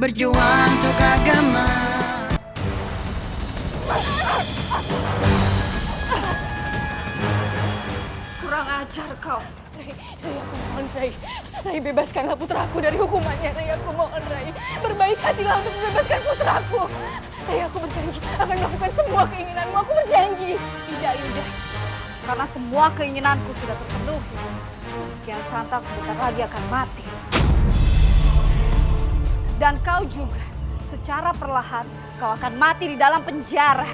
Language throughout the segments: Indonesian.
berjuang untuk agama. Kurang ajar kau. Rai, aku mohon Rai. Rai, bebaskanlah putraku dari hukumannya. Rai, aku mohon Rai. Berbaik hatilah untuk membebaskan putraku. Rai, aku berjanji akan melakukan semua keinginanmu. Aku berjanji. Tidak, Yunda. Karena semua keinginanku sudah terpenuhi. Kian Santang sebentar lagi akan mati. Dan kau juga, secara perlahan, kau akan mati di dalam penjara.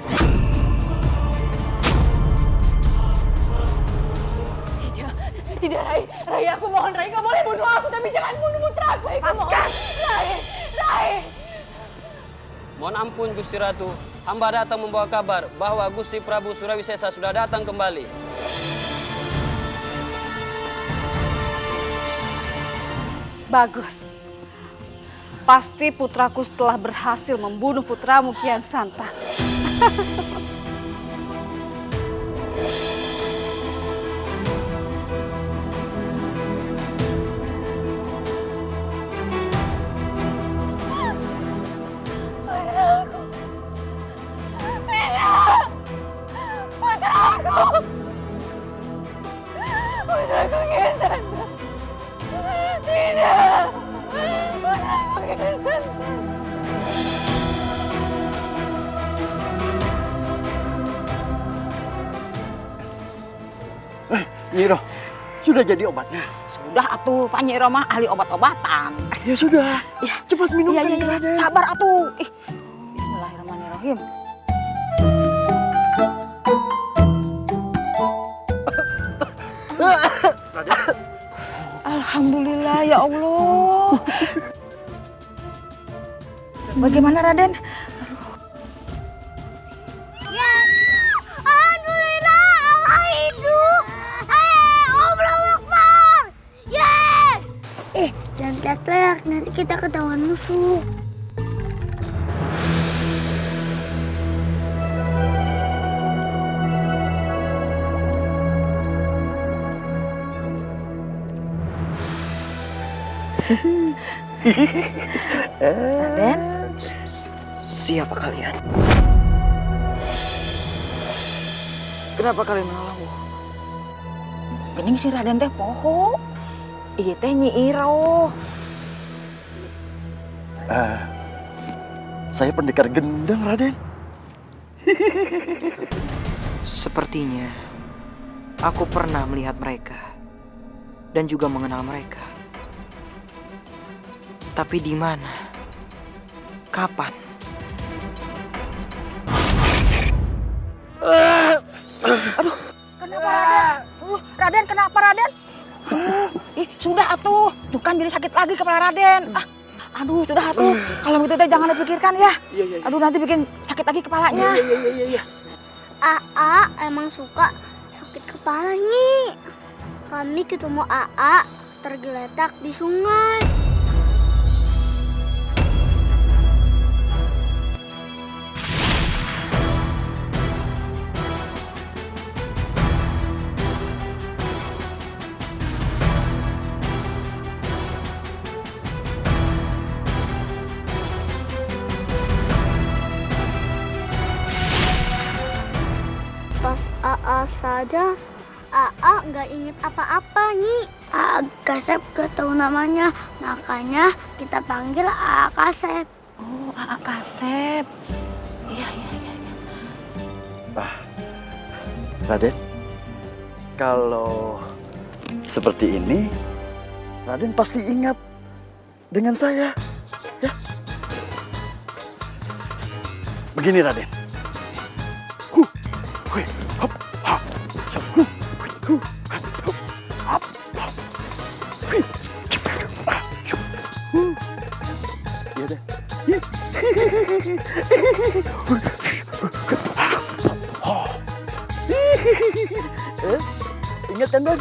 Tidak, Rai. Rai, aku mohon, Rai. Kau boleh bunuh aku, tapi jangan bunuh putraku. Lepaskan! Rai! Rai! Mohon ampun, Gusti Ratu. Hamba datang membawa kabar bahwa Gusti Prabu Surawisesa sudah datang kembali. Bagus. Pasti putraku telah berhasil membunuh putramu Kian Santang. Putraku Kian Santang. Tidak. Putraku Kian Santang. Nyiroh, sudah jadi obatnya? Sudah atuh, Pak Nyi mah ahli obat-obatan. Ya sudah, Ya. cepat minum. Iya, sabar atuh. Bismillahirrahmanirrahim. Alhamdulillah ya Allah. Bagaimana Raden? Alhamdulillah, Allah hidup. Allahu Akbar. Yes. Jangan teriak-teriak, nanti kita ketahuan musuh. Raden? Siapa kalian? Kenapa kalian menolongku? Gening si Raden teh poho. Ieu teh Nyi Iroh. Saya pendekar gendang, Raden. Sepertinya aku pernah melihat mereka dan juga mengenal mereka. Tapi di mana? Kapan? Kenapa Raden? Raden kenapa Raden? Sudah atuh. Tuh kan jadi sakit lagi kepala Raden. Aduh, sudah atuh. Kalau gitu teh jangan dipikirkan ya. Aduh, nanti bikin sakit lagi kepalanya. Aa emang suka sakit kepala Nyi. Kami ketemu Aa tergeletak di sungai. Pas Aa saja, Aa nggak inget apa-apa Nyi. Aa Kasep gak tahu namanya, makanya kita panggil Aa Kasep. Oh, Aa Kasep. Iya. Raden, kalau seperti ini, Raden pasti ingat dengan saya. Ya. Begini Raden. Hop, hop, hop, hop. Iya deh. Ingat kan, Dan?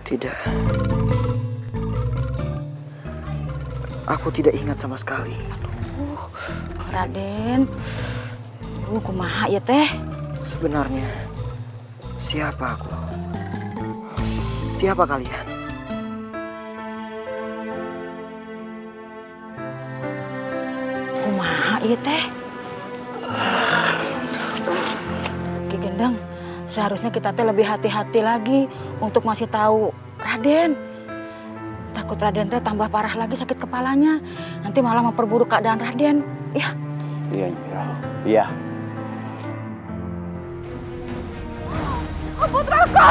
Tidak. Aku tidak ingat sama sekali. Raden. Kumaha ya teh? Sebenarnya, siapa aku? Siapa kalian? ieu teh? Ki Gendeng, seharusnya kita teh lebih hati-hati lagi untuk masih tahu Raden. Takut Raden teh tambah parah lagi sakit kepalanya. Nanti malah memperburuk keadaan Raden. Ya. Iya, Nyiroh. Iya. Putraku!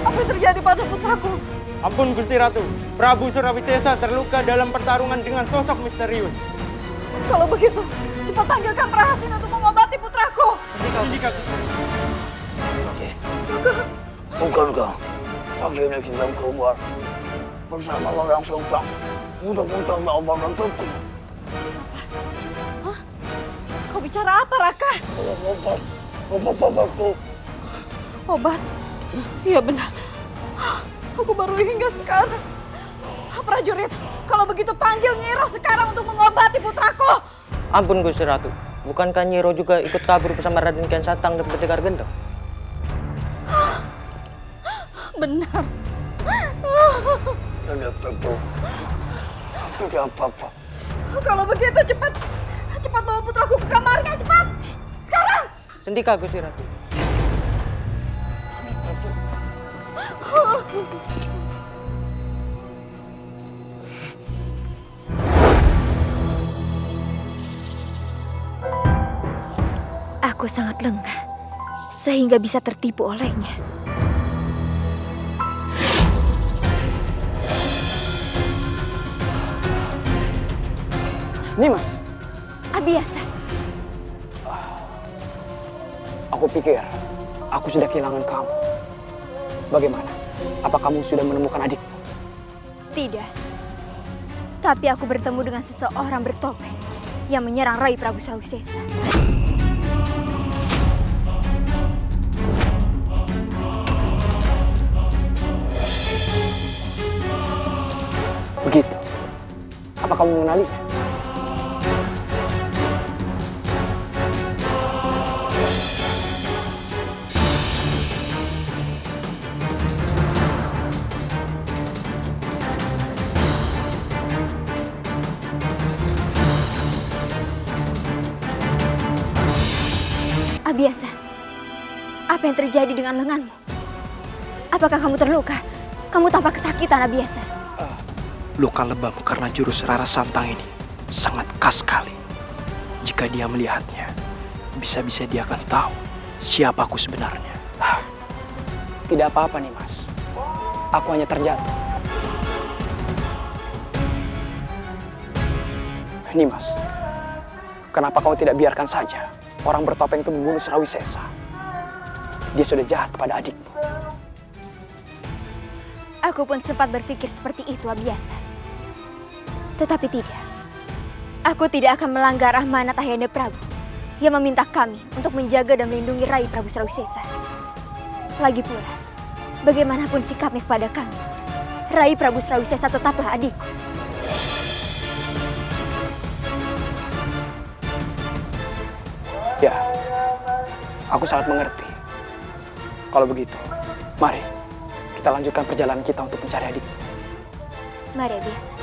Apa yang terjadi pada putraku? Ampun Gusti Ratu, Prabu Surawisesa terluka dalam pertarungan dengan sosok misterius. Kalau begitu, cepat panggilkan Prahasin untuk mengobati putraku. Oke. Bukankah pagi ini sedang keluar bersama orang Sungsang untuk mencari obat untukku? Kau bicara apa, Raka? Obat-obatku. Obat? Iya benar. Aku baru ingat sekarang. Prajurit, kalau begitu panggil Nyi Iroh sekarang untuk mengobati putraku. Ampun Gusti Ratu, bukankah Nyi Iroh juga ikut kabur bersama Raden Kian Santang dan Pendekar Gendeng? Benar. Tidak apa-apa. Tidak apa-apa. Kalau begitu cepat bawa putraku ke kamarnya, cepat. Sekarang. Sendika Gusti Ratu. Aku sangat lengah, sehingga bisa tertipu olehnya. Nimas, Abiasa, aku pikir aku sudah kehilangan kamu. Bagaimana? Apa kamu sudah menemukan adikmu? tidak. Tapi aku bertemu dengan seseorang bertopeng yang menyerang Rai Prabu Surawisesa. Begitu. Apa kamu mengenalinya? Abiasa, apa yang terjadi dengan lenganmu? Apakah kamu terluka? Kamu tampak kesakitan, Abiasa. Luka lebam karena jurus Rara Santang ini sangat khas sekali. Jika dia melihatnya, bisa-bisa dia akan tahu siapa aku sebenarnya. Tidak apa-apa nih Mas. Aku hanya terjatuh. Nih Mas, kenapa kau tidak biarkan saja orang bertopeng itu membunuh Surawisesa? Dia sudah jahat kepada adikmu. Aku pun sempat berpikir seperti itu, Abiasa. Tetapi tidak. Aku tidak akan melanggar amanat Ayahanda Prabu yang meminta kami untuk menjaga dan melindungi Rai Prabu Surawisesa. Lagi pula, bagaimanapun sikapnya kepada kami, Rai Prabu Surawisesa tetaplah adikku. Ya, aku sangat mengerti. Kalau begitu, mari kita lanjutkan perjalanan kita untuk mencari adikmu. Mari, Abiasa.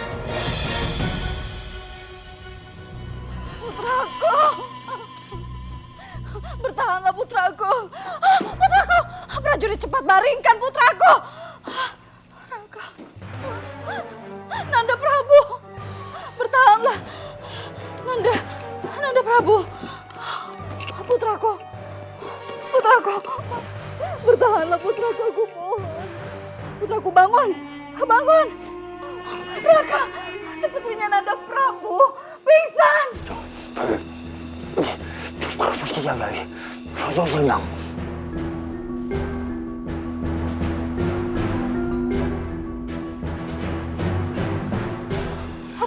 Putraku! Bertahanlah putraku! Putraku! Prajurit cepat baringkan putraku! Raka! Nanda Prabu! Bertahanlah! Nanda Prabu! Putraku! Putraku! Bertahanlah putraku, aku mohon! Putraku bangun! Bangun! Raka! Sepertinya Nanda Prabu pingsan! Jangan lagi. Tenang.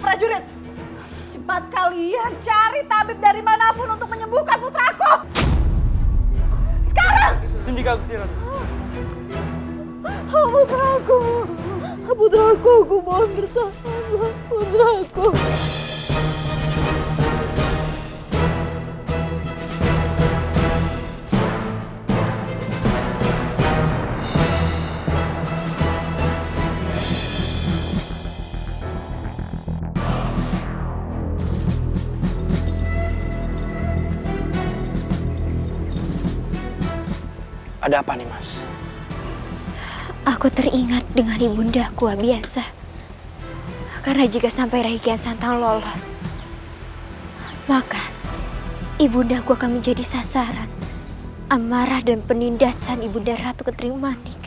Prajurit, cepat kalian cari tabib dari manapun untuk menyembuhkan putraku. Sekarang! Sendika Gusti Ratu. Putraku, aku mohon bertahanlah, putraku. Ada apa nih, Mas? Aku teringat dengan ibundaku Abiasa. Karena jika sampai Rai Kian Santang lolos, maka ibundaku akan menjadi sasaran amarah dan penindasan Ibunda Ratu Kentring Manik.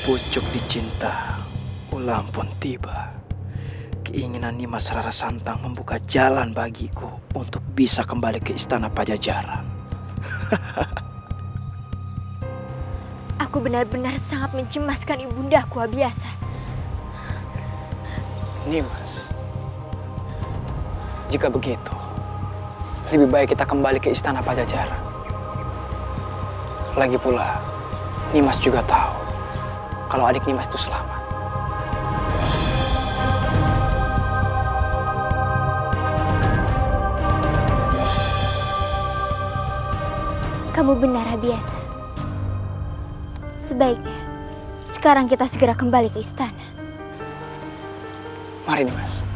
Pucuk dicinta, ulang pun tiba. Keinginan Nimas Rara Santang membuka jalan bagiku untuk bisa kembali ke istana Pajajaran. Aku benar-benar sangat mencemaskan ibundaku Abiasa. Nimas, jika begitu, lebih baik kita kembali ke istana Pajajaran. Lagi pula, Nimas juga tahu kalau adik Nimas itu selamat. Kamu benar Abiasa. Sebaiknya sekarang kita segera kembali ke istana. Mari Nimas.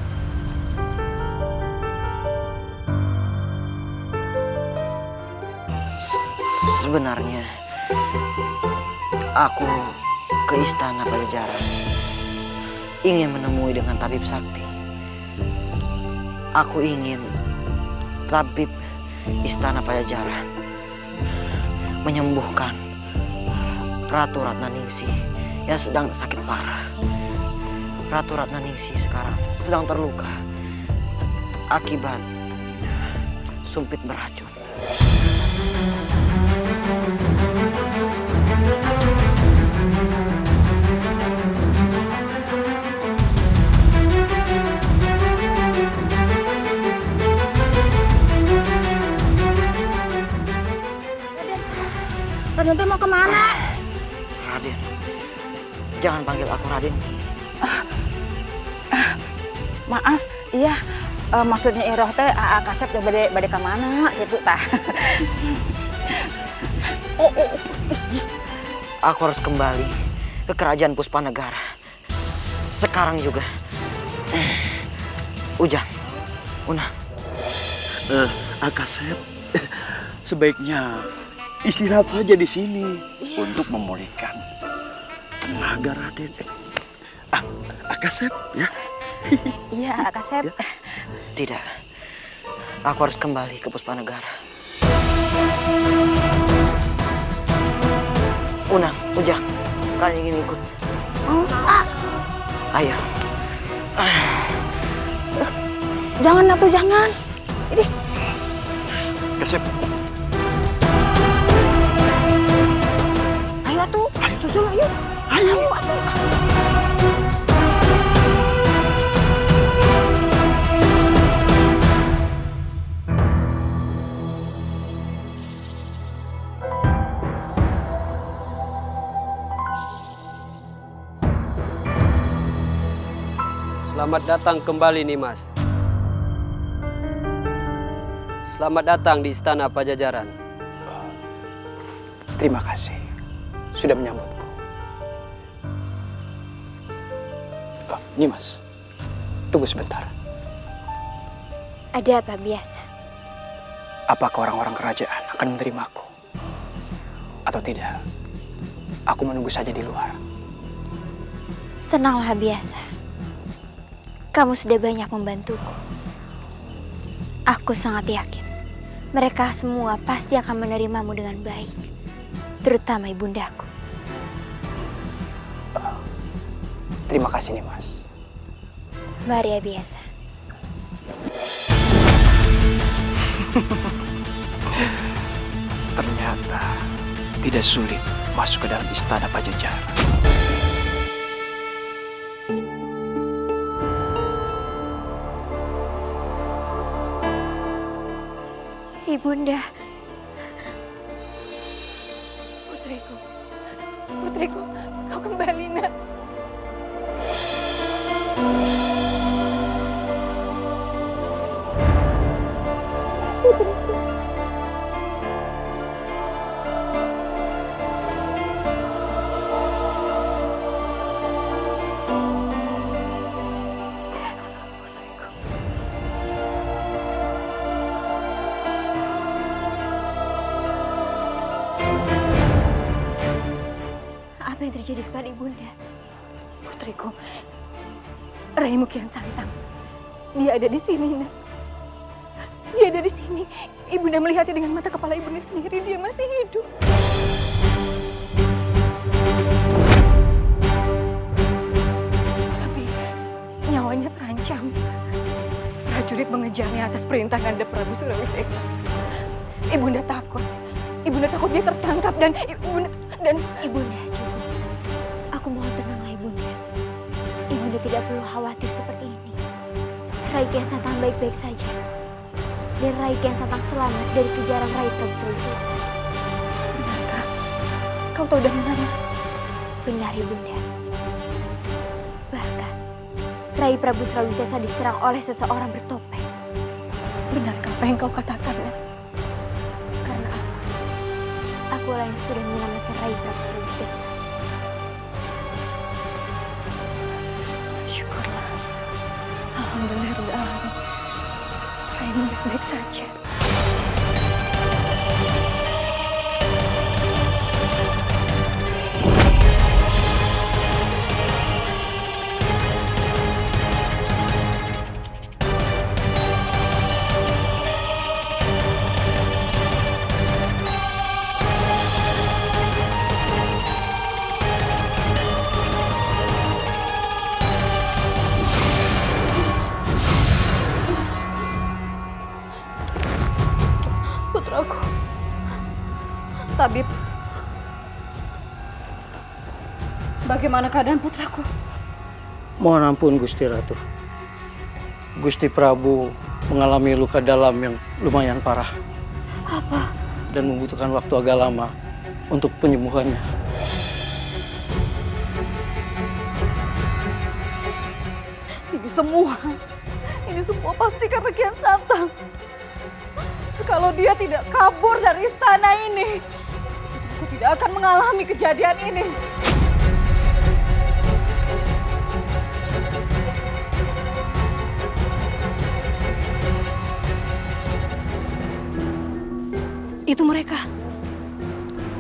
Sebenarnya aku ke istana Pajajaran ingin menemui dengan tabib sakti. Aku ingin tabib istana Pajajaran menyembuhkan Ratu Ratnaningsih yang sedang sakit parah. Ratu Ratnaningsih sekarang sedang terluka akibat sumpit beracun. Raden teh mau kemana? Raden, jangan panggil aku Raden. Maaf, iya. Maksudnya Iroh teh Aa Kasep teh bade ka mana gitu tah. Aku harus kembali ke kerajaan Puspanegara. Sekarang juga. Ujang, Una. Akasep, sebaiknya istirahat saja di sini untuk memulihkan tenaga Raden. Akasep, ya. Iya, Kasep. Ya. Tidak, aku harus kembali ke Puspanegara. Una, Ujang, kalian ingin ikut? Ayo. Jangan atuh, jangan. Ini. Kasep. Ayo atuh, susul ayo. Ayo. Selamat datang kembali Nimas. Selamat datang di istana Pajajaran. Terima kasih sudah menyambutku. Nimas, tunggu sebentar. Ada apa Biasa? Apakah orang-orang kerajaan akan menerimaku? Atau tidak? Aku menunggu saja di luar. Tenanglah Biasa. Kamu sudah banyak membantuku. Aku sangat yakin mereka semua pasti akan menerimamu dengan baik, terutama ibundaku. Terima kasih Nimas. Mari Biasa. Ternyata tidak sulit masuk ke dalam istana Pajajaran. Ibunda. Putriku. Putriku, kau kembali, Nak. Apa yang terjadi kepada ibunda? Putriku, Raimu Kian Santang. Dia ada di sini, Nak. Dia ada di sini. Ibunda melihatnya dengan mata kepala ibunda sendiri. Dia masih hidup. Tapi nyawanya terancam. Prajurit mengejarnya atas perintah Nanda Prabu Surawisesa. Ibunda takut. Ibunda takut dia tertangkap dan Ibunda cukup. Aku mohon tenanglah ibunda. Ibunda tidak perlu khawatir seperti ini. Rai Kian Santang baik-baik saja. Dan Rai Kian Santang selamat dari kejaran Rai Prabu Surawisesa. Benarkah? Kau tahu dari mana? Benar ibunda. Bahkan Rai Prabu Surawisesa diserang oleh seseorang bertopeng. Benarkah apa yang kau katakan? Karena akulah yang sudah menyelamatkan Rai Prabu Surawisesa. Syukurlah. Alhamdulillah. Raimu baik-baik saja. Putraku. Tabib. Bagaimana keadaan putraku? Mohon ampun Gusti Ratu. Gusti Prabu mengalami luka dalam yang lumayan parah. Apa? Dan membutuhkan waktu agak lama untuk penyembuhannya. Ini semua pasti karena Kian Santang. Kalau dia tidak kabur dari istana ini, putraku tidak akan mengalami kejadian ini. Itu mereka.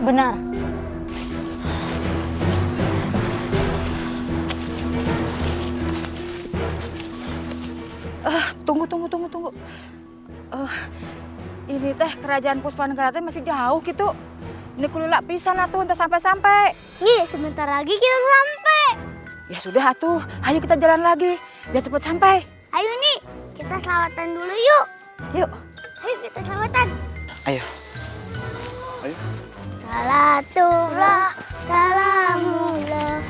Benar. Tunggu. Ini teh kerajaan Puspanegara teh masih jauh gitu. Ini kulilak pisan atuh entah sampai-sampai. Nih, sebentar lagi kita sampai. Ya sudah atuh, ayo kita jalan lagi biar cepat sampai. Ayo nih, kita selawatan dulu yuk. Yuk. Ayo kita selawatan. Ayo. Salatullah, salamullah.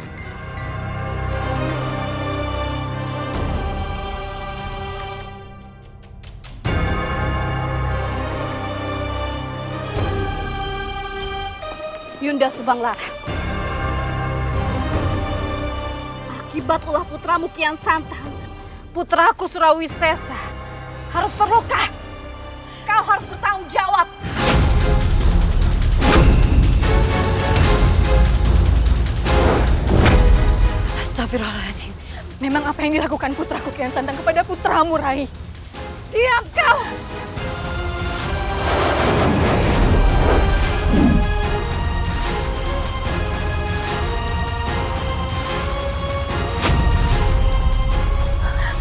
Yunda Subanglarang. Akibat ulah putramu Kian Santang, putraku Surawisesa harus terluka. Kau harus bertanggung jawab. Astagfirullahaladzim. Memang apa yang dilakukan putraku Kian Santang kepada putramu, Rai? Diam kau!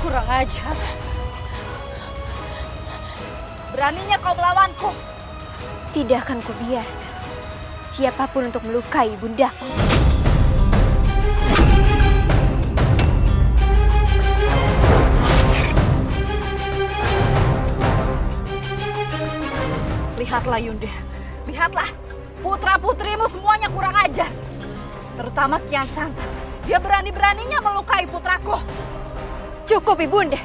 Kurang ajar. Beraninya kau melawanku. Tidak akan kubiarkan siapapun untuk melukai ibundaku. Lihatlah Yunda, lihatlah. Putra-putrimu semuanya kurang ajar. Terutama Kian Santang. Dia berani-beraninya melukai putraku. Cukup ibunda.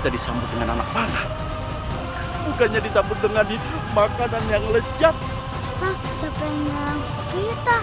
kita disambut dengan anak panah. Bukannya disambut dengan makanan yang lezat. Hah? Siapa yang nyerang kita?